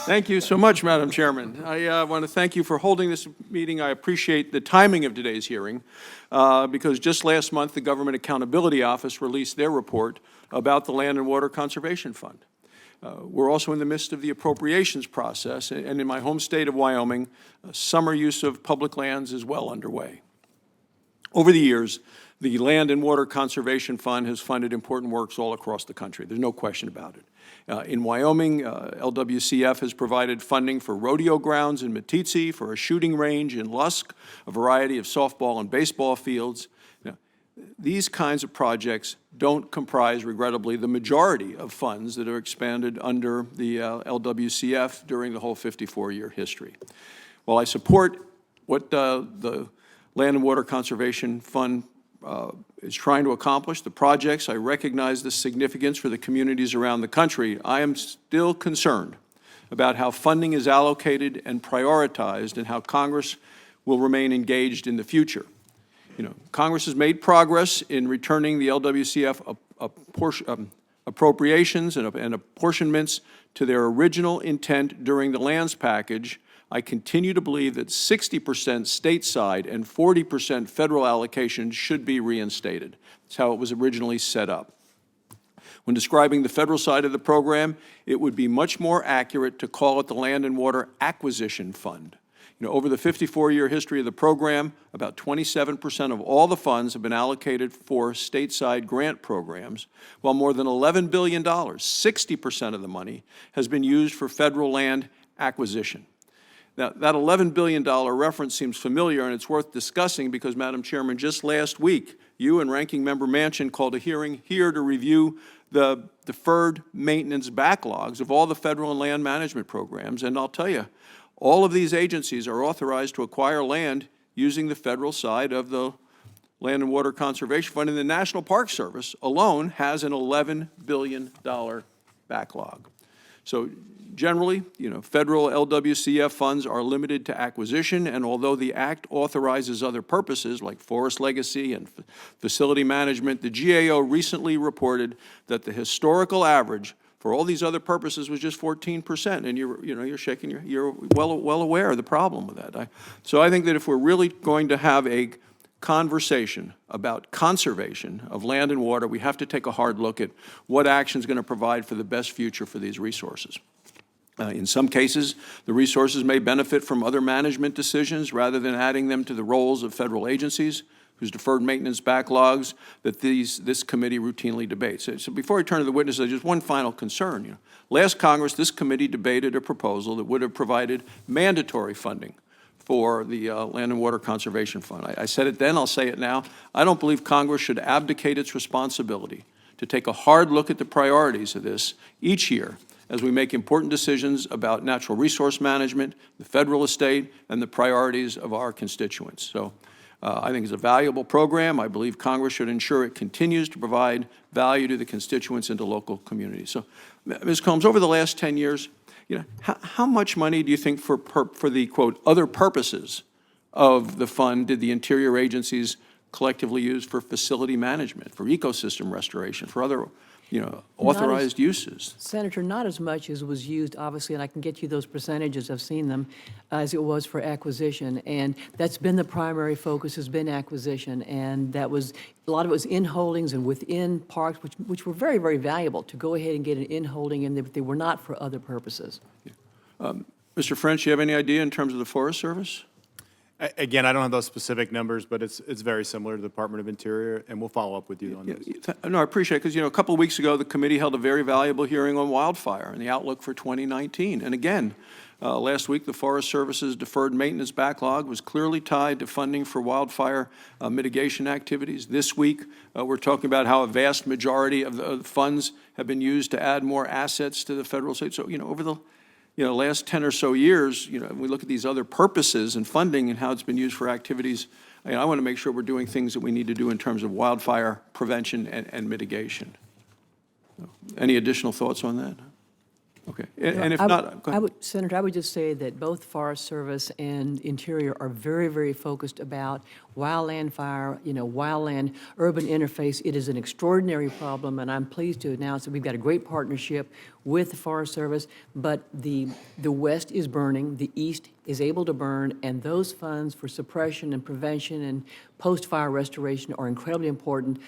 Thank you so much, Madam Chairman. I want to thank you for holding this meeting. I appreciate the timing of today's hearing because just last month the Government Accountability Office released their report about the Land and Water Conservation Fund. We're also in the midst of the appropriations process, and in my home state of Wyoming, summer use of public lands is well underway. Over the years, the Land and Water Conservation Fund has funded important works all across the country. There's no question about it. In Wyoming, LWCF has provided funding for rodeo grounds in Meeteetse, for a shooting range in Lusk, a variety of softball and baseball fields. Now, these kinds of projects don't comprise, regrettably, the majority of funds that are expanded under the LWCF during the whole 54-year history. While I support what the Land and Water Conservation Fund is trying to accomplish, the projects, I recognize the significance for the communities around the country. I am still concerned about how funding is allocated and prioritized and how Congress will remain engaged in the future. Congress has made progress in returning the LWCF appropriations and apportionments to their original intent during the lands package. I continue to believe that 60% stateside and 40% federal allocation should be reinstated. That's how it was originally set up. When describing the federal side of the program, it would be much more accurate to call it the Land and Water Acquisition Fund. Over the 54-year history of the program, about 27% of all the funds have been allocated for stateside grant programs, while more than $11 billion, 60% of the money, has been used for federal land acquisition. Now, that $11 billion reference seems familiar, and it's worth discussing because, Madam Chairman, just last week, you and Ranking Member Manchin called a hearing here to review the deferred maintenance backlogs of all the federal and land management programs. And I'll tell you, all of these agencies are authorized to acquire land using the federal side of the Land and Water Conservation Fund, and the National Park Service alone has an $11 billion backlog. So generally, federal LWCF funds are limited to acquisition, and although the Act authorizes other purposes like forest legacy and facility management, the GAO recently reported that the historical average for all these other purposes was just 14%, and you're shaking you're well aware of the problem with that. So I think that if we're really going to have a conversation about conservation of land and water, we have to take a hard look at what action is going to provide for the best future for these resources. In some cases, the resources may benefit from other management decisions rather than adding them to the roles of federal agencies whose deferred maintenance backlogs that this committee routinely debates. So before I turn to the witnesses, just one final concern. Last Congress, this committee debated a proposal that would have provided mandatory funding for the Land and Water Conservation Fund. I said it then, I'll say it now. I don't believe Congress should abdicate its responsibility to take a hard look at the priorities of this each year as we make important decisions about natural resource management, the federal estate, and the priorities of our constituents. So I think it's a valuable program. I believe Congress should ensure it continues to provide value to the constituents and to local communities. So, Ms. Combs, over the last 10 years, how much money do you think for the, quote, other purposes of the fund did the interior agencies collectively use for facility management, for ecosystem restoration, for other authorized uses? Senator, not as much as was used, obviously, and I can get you those percentages, I've seen them, as it was for acquisition. And that's been the primary focus, has been acquisition. And that was, a lot of it was in holdings and within parks, which were very, very valuable to go ahead and get an in holding, and they were not for other purposes. Yeah. Mr. French, do you have any idea in terms of the Forest Service? Again, I don't have those specific numbers, but it's very similar to the Department of Interior, and we'll follow up with you on this. No, I appreciate it, because a couple of weeks ago, the committee held a very valuable hearing on wildfire and the outlook for 2019. And again, last week, the Forest Service's deferred maintenance backlog was clearly tied to funding for wildfire mitigation activities. This week, we're talking about how a vast majority of the funds have been used to add more assets to the federal state. So, over the last 10 or so years, we look at these other purposes and funding and how it's been used for activities. I want to make sure we're doing things that we need to do in terms of wildfire prevention and mitigation. Any additional thoughts on that? Okay, and if I- not, go I ahead. would, Senator, I would just say that both Forest Service and Interior are very, very focused about wildland fire, wildland urban interface. It is an extraordinary problem, and I'm pleased to announce that we've got a great partnership with the Forest Service, but the west is burning, the east is able to burn, and those funds for suppression and prevention and post-fire restoration are incredibly important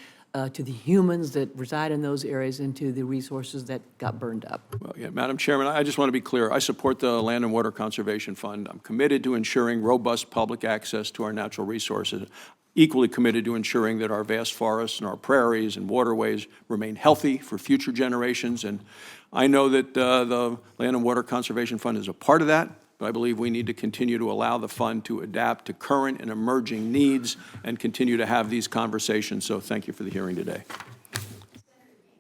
to the humans that reside in those areas and to the resources that got burned up. Well, yeah, Madam Chairman, I just want to be clear. I support the Land and Water Conservation Fund. I'm committed to ensuring robust public access to our natural resources, equally committed to ensuring that our vast forests and our prairies and waterways remain healthy for future generations. And I know that the Land and Water Conservation Fund is a part of that, but I believe we need to continue to allow the fund to adapt to current and emerging needs and continue to have these conversations. So thank you for the hearing today.